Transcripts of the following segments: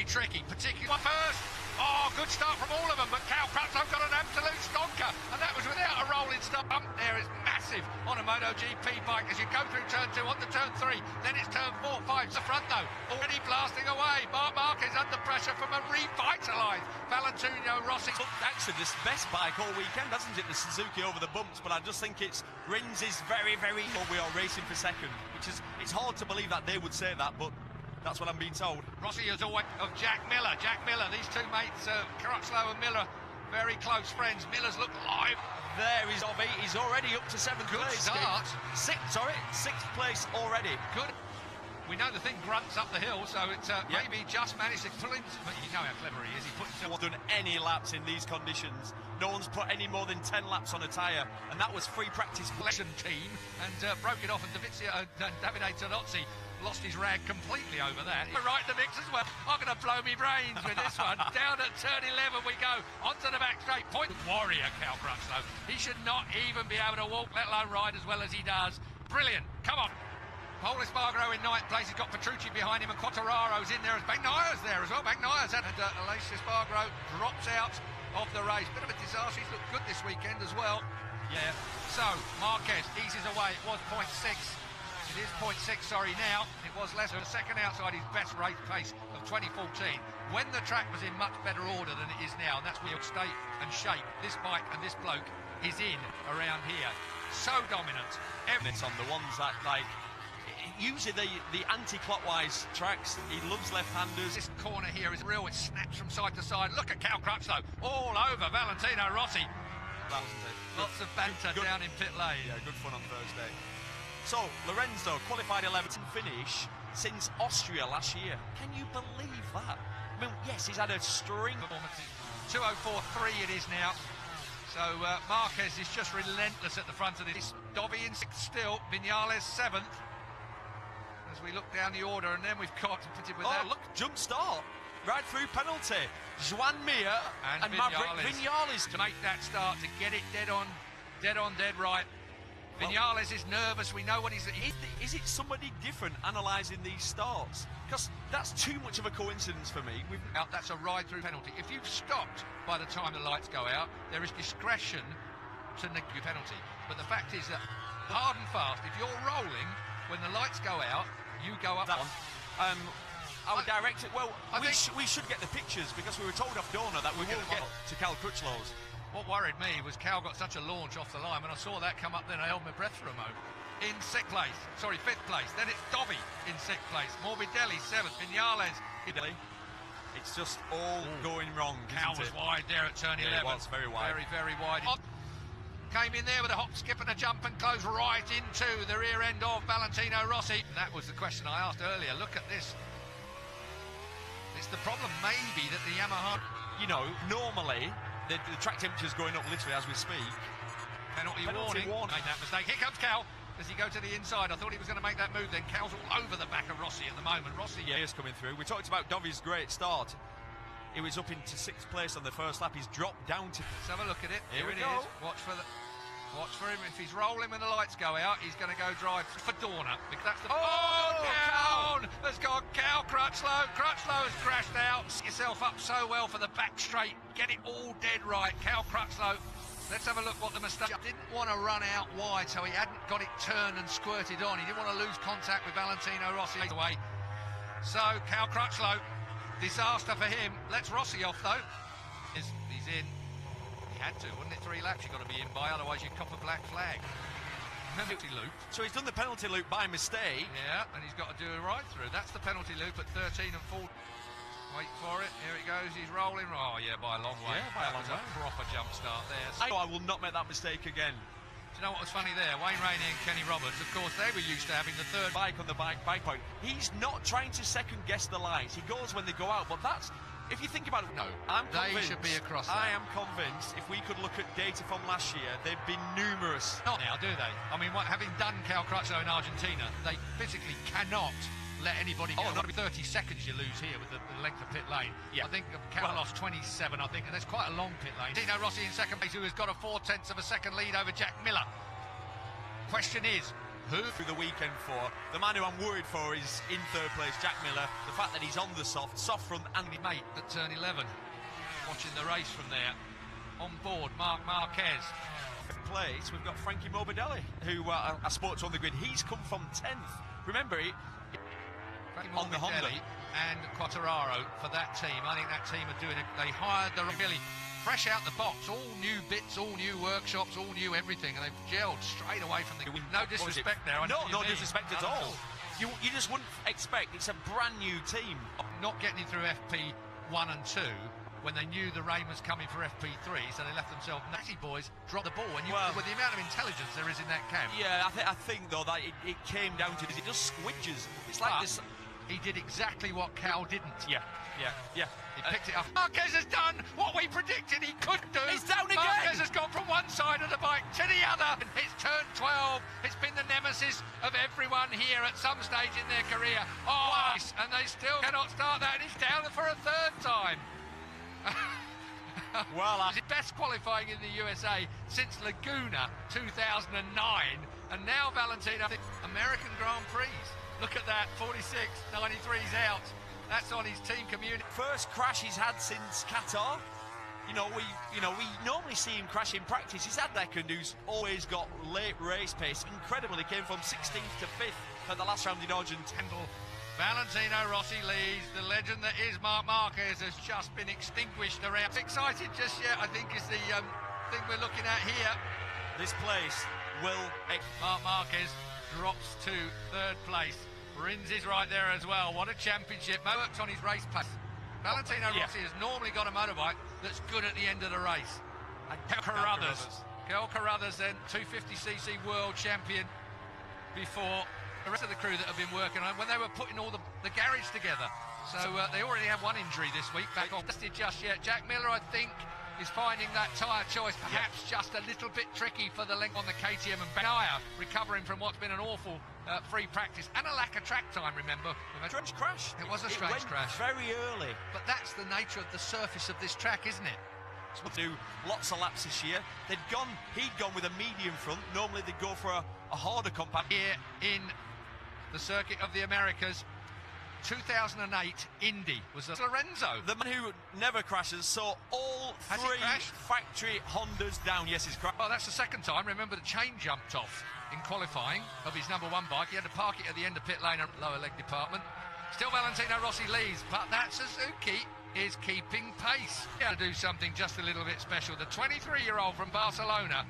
very tricky, particularly first. Oh, good start from all of them, but Cal Crutchlow got an absolute stonker, and that was without a rolling stop. There is massive on a MotoGP bike as you go through turn 2 onto turn 3, then it's turn 4, 5. The front though, already blasting away. Marquez under pressure from a revitalised Valentino Rossi. Actually, this best bike all weekend, hasn't it? The Suzuki over the bumps, but I just think it's Rins is very, very. We are racing for second, which is it's hard to believe that they would say that, but. That's what I'm being told. Rossi is always of Jack Miller. Jack Miller, these two mates, Crutchlow and Miller, very close friends. Miller's look live. There is Dobby. He's already up to 7th place. Start. Sixth place already. Good. We know the thing grunts up the hill, so it's maybe just managed to pull him. But you know how clever he is. He put himself. Done any laps in these conditions. No one's put any more than 10 laps on a tyre, and that was free practice. Lesson team and broke it off, and Davide Tonozzi lost his rag completely over that. Right in the mix as well. I'm going to blow me brains with this one. Down at turn 11 we go. Onto the back straight. Point warrior, Cal Crutchlow. He should not even be able to walk, let alone ride as well as he does. Brilliant. Come on. Paul Espargaro in 9th place. He's got Petrucci behind him, and Quartararo's in there. Bagnaya's there as well. Bagnaya's and Aleix Espargaro drops out of the race. Bit of a disaster. He's looked good this weekend as well. Yeah. So Marquez eases away. It was 0.6. It is 0.6, sorry, now. It was less than a second outside his best race pace of 2014, when the track was in much better order than it is now, and that's where state and shape this bike and this bloke is in around here. So dominant. It's on the ones that, like, usually the anti-clockwise tracks, he loves left-handers. This corner here is real, it snaps from side to side. Look at Cal Crutchlow, all over Valentino Rossi. Lots of banter down in pit lane. Yeah, good fun on Thursday. So, Lorenzo, qualified 11th finish since Austria last year. Can you believe that? I mean, yes, he's had a string. 2:04.3 it is now. So, Marquez is just relentless at the front of this. Dobby in 6th still, Vinales 7th. As we look down the order, and then we've got to put it with that. Oh, look, jump start. Right through penalty. Joan Mir and Maverick Vinales. To make that start, to get it dead right. Vinales is nervous, we know what he's... Is it somebody different analysing these starts? Because that's too much of a coincidence for me. That's a ride-through penalty. If you've stopped by the time the lights go out, there is discretion to negate your penalty. But the fact is that, hard and fast, if you're rolling, when the lights go out, you go up... Our director... Well, we should get the pictures, because we were told off Dorna that we will get to Cal Crutchlow's. What worried me was Cal got such a launch off the line. When I saw that come up, then I held my breath for a moment. In 5th place. Then it's Dobby in 6th place. Morbidelli 7th. Vinales. It's just all going wrong. Cal was wide there at turn 11. It was very wide. Very, very wide. Came in there with a hop, skip and a jump and closed right into the rear end of Valentino Rossi. That was the question I asked earlier. Look at this. It's the problem maybe that the Yamaha... You know, normally... The track temperature's going up literally as we speak. Penalty warning. Made that mistake. Here comes Cal. Does he go to the inside? I thought he was going to make that move then. Cal's all over the back of Rossi at the moment. Rossi is coming through. We talked about Dobby's great start. He was up into 6th place on the first lap. He's dropped down to... Let's have a look at it. Here it is. Watch for him. If he's rolling when the lights go out, he's going to go drive for Dorna. Because that's the... down! Has gone Cal Crutchlow. Crutchlow has crashed out. Set yourself up so well for the back straight. Get it all dead right. Cal Crutchlow. Let's have a look what the mistake... Didn't want to run out wide, so he hadn't got it turned and squirted on. He didn't want to lose contact with Valentino Rossi away. So, Cal Crutchlow, disaster for him. Lets Rossi off, though. He's in. He had to, wouldn't it? 3 laps you've got to be in by, otherwise you cop a black flag. Penalty loop. So he's done the penalty loop by mistake. Yeah, and he's got to do a ride through. That's the penalty loop at 13 and 14. Wait for it. Here it goes. He's rolling. Oh, yeah, by a long way. Yeah, by a long way. A proper jump start there. I will not make that mistake again. Do you know what was funny there? Wayne Rainey and Kenny Roberts, of course, they were used to having the third bike on the bike point. He's not trying to second-guess the lights. He goes when they go out, but that's... If you think about it, no, I'm convinced, they should be across that. I am convinced if we could look at data from last year, they'd be numerous. Not now, do they? I mean, having done Cal Crutchlow in Argentina, they physically cannot let anybody go. Not 30 seconds you lose here with the length of pit lane. Yeah. I think Cal lost 27, I think, and there's quite a long pit lane. Dino Rossi in second place, who has got a 0.4 of a second lead over Jack Miller. Question is, Who? Through the weekend for. The man who I'm worried for is in third place, Jack Miller. The fact that he's on the soft front, and His mate at turn 11, watching the race from there. On board, Marquez. Place, we've got Frankie Morbidelli, who I spoke to on the grid. He's come from 10th. Remember, on the Honda. And Quattararo for that team. I think that team are doing it. They hired the really fresh out the box, all new bits, all new workshops, all new everything, and they've gelled straight away from the. No disrespect there. No disrespect at all. You just wouldn't expect. It's a brand new team. Not getting through FP1 and 2 when they knew the rain was coming for FP3, so they left themselves. Natty boys dropped the ball, and with the amount of intelligence there is in that camp. Yeah, I think though that it came down to this. It just squidges. It's like this. He did exactly what Cal didn't. Yeah. He picked it up. Marquez has done what we predicted he could do. He's down again. Marquez has gone from one side of the bike to the other. It's turn 12. It's been the nemesis of everyone here at some stage in their career. Oh, and they still cannot start that. And he's down for a third time. Well, it's the best qualifying in the USA since Laguna 2009, and now Valentino. American Grand Prix. Look at that, 46, 93's out. That's on his team community. First crash he's had since Qatar. We normally see him crash in practice. He's had Deckard, who's always got late race pace. Incredible, he came from 16th to 5th at the last round in Argentina. Valentino Rossi leads. The legend that is Marc Marquez has just been extinguished around. Excited just yet, I think, is the thing we're looking at here. This place will. Marc Marquez drops to third place. Rins is right there as well. What a championship. Works on his race pace. Valentino Rossi has normally got a motorbike that's good at the end of the race. And Kel Carruthers then 250cc world champion before the rest of the crew that have been working on when they were putting all the garage together. So they already have one injury this week back on. Tested just yet. Jack Miller, I think, is finding that tyre choice perhaps just a little bit tricky for the length on the KTM, and Benaya recovering from what's been an awful free practice and a lack of track time, remember. Strange crash. It was a strange crash. Very early. But that's the nature of the surface of this track, isn't it? Do lots of laps this year. He'd gone with a medium front. Normally they'd go for a harder compact. Here in the Circuit of the Americas, 2008 Indy was Lorenzo. The man who never crashes, saw all three factory Hondas down. Yes, he's crashed. Well, that's the second time. Remember, the chain jumped off in qualifying of his number one bike. He had to park it at the end of pit lane, lower leg department. Still Valentino Rossi leads, but that Suzuki is keeping pace. To do something just a little bit special. The 23-year-old from Barcelona,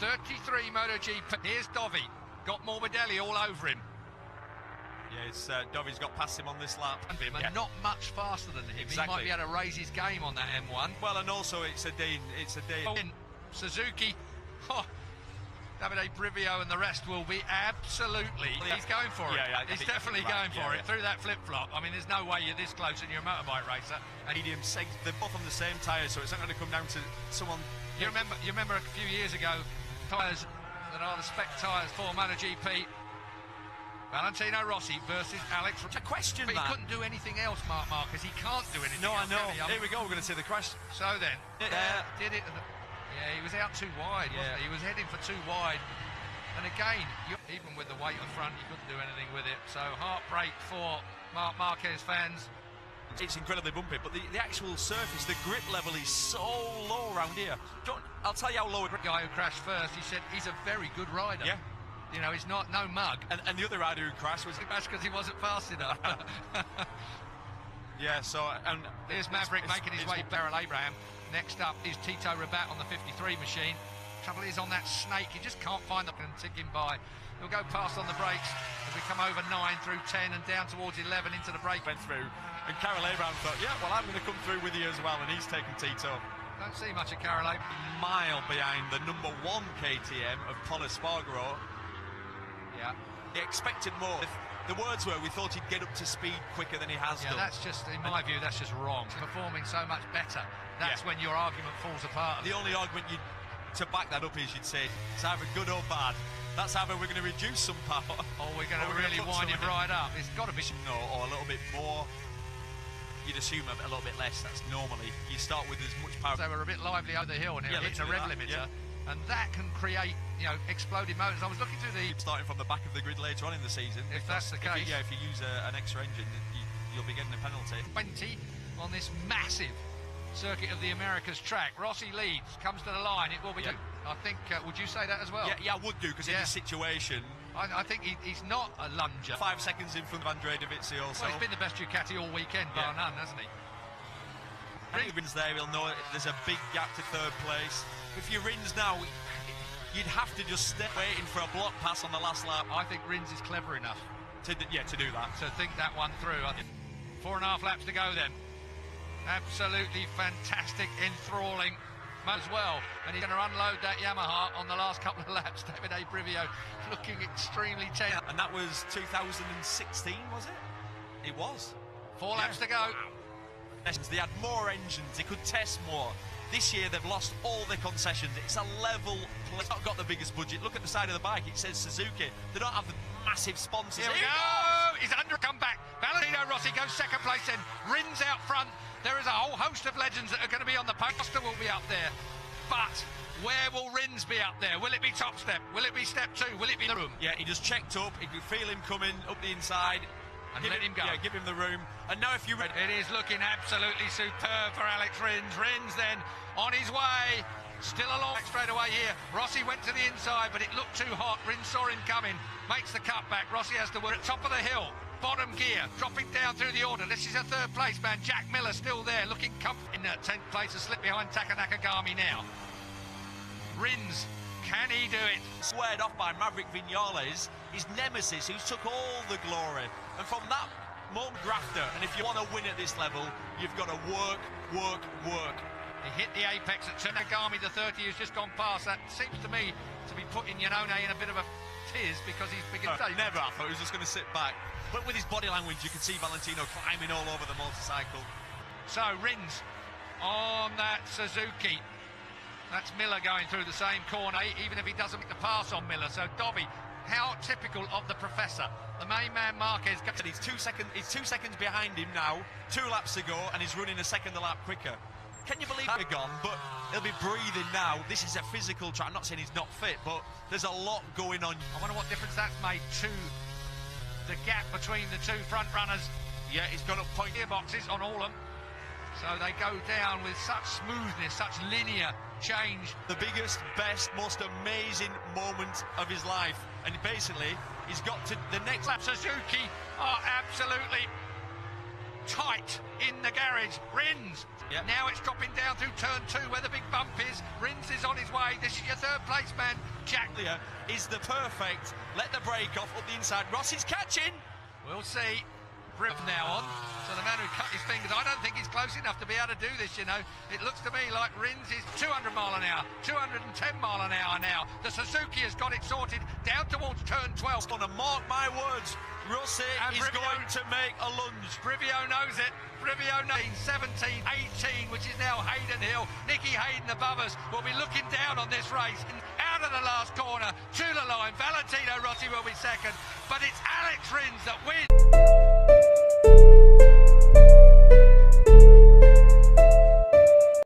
33 MotoGP. Here's Dovi, got Morbidelli all over him. Yeah, Dovi's got past him on this lap. And not much faster than him. Exactly. He might be able to raise his game on that M1. Well, and also it's a day. Suzuki, Davide Brivio and the rest will be absolutely. He's going for it. He's definitely going for it through that flip-flop. I mean, there's no way you're this close and you're a motorbike racer. And they're both on the same tyre, so it's not going to come down to someone. You remember a few years ago, tyres that are the spec tyres for MotoGP. Valentino Rossi versus Alex. It's a question, but he couldn't do anything else, Marc Marquez. He can't do anything else. No, I know. Here we go. We're going to see the crash. So then, did it? Yeah, he was out too wide, wasn't he? He was heading for too wide. And again, even with the weight up front, he couldn't do anything with it. So heartbreak for Marc Marquez fans. It's incredibly bumpy, but the actual surface, the grip level is so low around here. I'll tell you how low. The guy who crashed first, he said he's a very good rider. Yeah. You know, he's no mug. And the other rider who crashed was because he wasn't fast enough. Yeah, so and here's Maverick making his way. Beryl Abraham. Next up is Tito Rabat on the 53 machine. Trouble is on that snake, you just can't find them and tick him by. He'll go past on the brakes as we come over 9 through 10 and down towards 11 into the break. Went through, and Carol Abraham thought, yeah, well, I'm going to come through with you as well, and he's taken Tito. Don't see much of Carol Abraham. Mile behind the number 1 KTM of Pol Espargaro. Yeah. He expected more. The words were, we thought he'd get up to speed quicker than he has done. Yeah, that's just, in my view, that's just wrong. Performing so much better, that's when your argument falls apart. The only argument to back that up is you'd say, it's either good or bad. That's either we're going to reduce some power, or we're going to really wind it right up. It's got to be... No, or a little bit more. You'd assume a little bit less. That's normally, you start with as much power. They were a bit lively over the hill, and it's a rev limiter. and that can create, exploding motors. I was looking through the... Starting from the back of the grid later on in the season. If that's the case. If you use an extra engine, you'll be getting a penalty. 20 on this massive circuit of the Americas track. Rossi leads, comes to the line. It will be... Yeah. I think, would you say that as well? Yeah, I would do, because in this situation... I think he's not a lunger. 5 seconds in front of Andrea Dovizioso. Well, he's been the best Ducati all weekend, bar none, hasn't he? If he wins there, he'll know there's a big gap to third place. If you Rins now, you'd have to just stay waiting for a block pass on the last lap. I think Rins is clever enough to do that. To think that one through. 4.5 laps to go then. Absolutely fantastic, enthralling as well. And he's going to unload that Yamaha on the last couple of laps. Davide Brivio looking extremely tense. And that was 2016, was it? It was. 4 laps to go. They had more engines, they could test more. This year they've lost all their concessions. It's a level place. It's not got the biggest budget. Look at the side of the bike, it says Suzuki. They don't have the massive sponsors. Here we go! He's under a comeback. Valentino Rossi goes second place in. Rins out front. There is a whole host of legends that are going to be on the podium. Costa will be up there. But where will Rins be up there? Will it be top step? Will it be step 2? Will it be the room? Yeah, he just checked up. He could feel him coming up the inside. And let him go. Yeah, give him the room. And now if you... It is looking absolutely superb for Alex Rins. Rins then on his way. Still along straight away here. Rossi went to the inside, but it looked too hot. Rins saw him coming. Makes the cutback. Rossi has to work at top of the hill. Bottom gear. Dropping down through the order. This is a third place man. Jack Miller still there. Looking comfortable in 10th place. A slip behind Taka Nakagami now. Rins. Can he do it? Squared off by Maverick Viñales, his nemesis, who took all the glory. And from that moment, grafter. And if you want to win at this level, you've got to work. He hit the apex at Nakagami, the 30 who's just gone past. That seems to me to be putting Iannone in a bit of a tiz because he's beginning to... Never, I thought he was just going to sit back. But with his body language, you can see Valentino climbing all over the motorcycle. So, Rins on that Suzuki. That's Miller going through the same corner, even if he doesn't make the pass on Miller. So, Dobby, how typical of the professor. The main man, Marquez... He's 2 seconds behind him now, 2 laps to go, and he's running a second a lap quicker. Can you believe they're gone? But he'll be breathing now. This is a physical track. I'm not saying he's not fit, but there's a lot going on. I wonder what difference that's made to the gap between the 2 front runners. Yeah, he's gone up point gearboxes on all of them. So they go down with such smoothness, such linear change. The biggest, best, most amazing moment of his life. And basically, he's got to the next lap. Suzuki are absolutely tight in the garage. Rins. Yep. Now it's dropping down through turn 2 where the big bump is. Rins is on his way. This is your third place man. Jack Lear is the perfect. Let the brake off up the inside. Rossi's catching. We'll see. From now on. So the man who cut his fingers, I don't think he's close enough to be able to do this, you know. It looks to me like Rins is 200 mile an hour, 210 mile an hour now. The Suzuki has got it sorted down towards turn 12. On to mark my words, Rossi is going to make a lunge. Brivio knows it. Brivio 17, 18, which is now Hayden Hill. Nicky Hayden above us will be looking down on this race. And out of the last corner to the line. Valentino Rossi will be second, but it's Alex Rins that wins.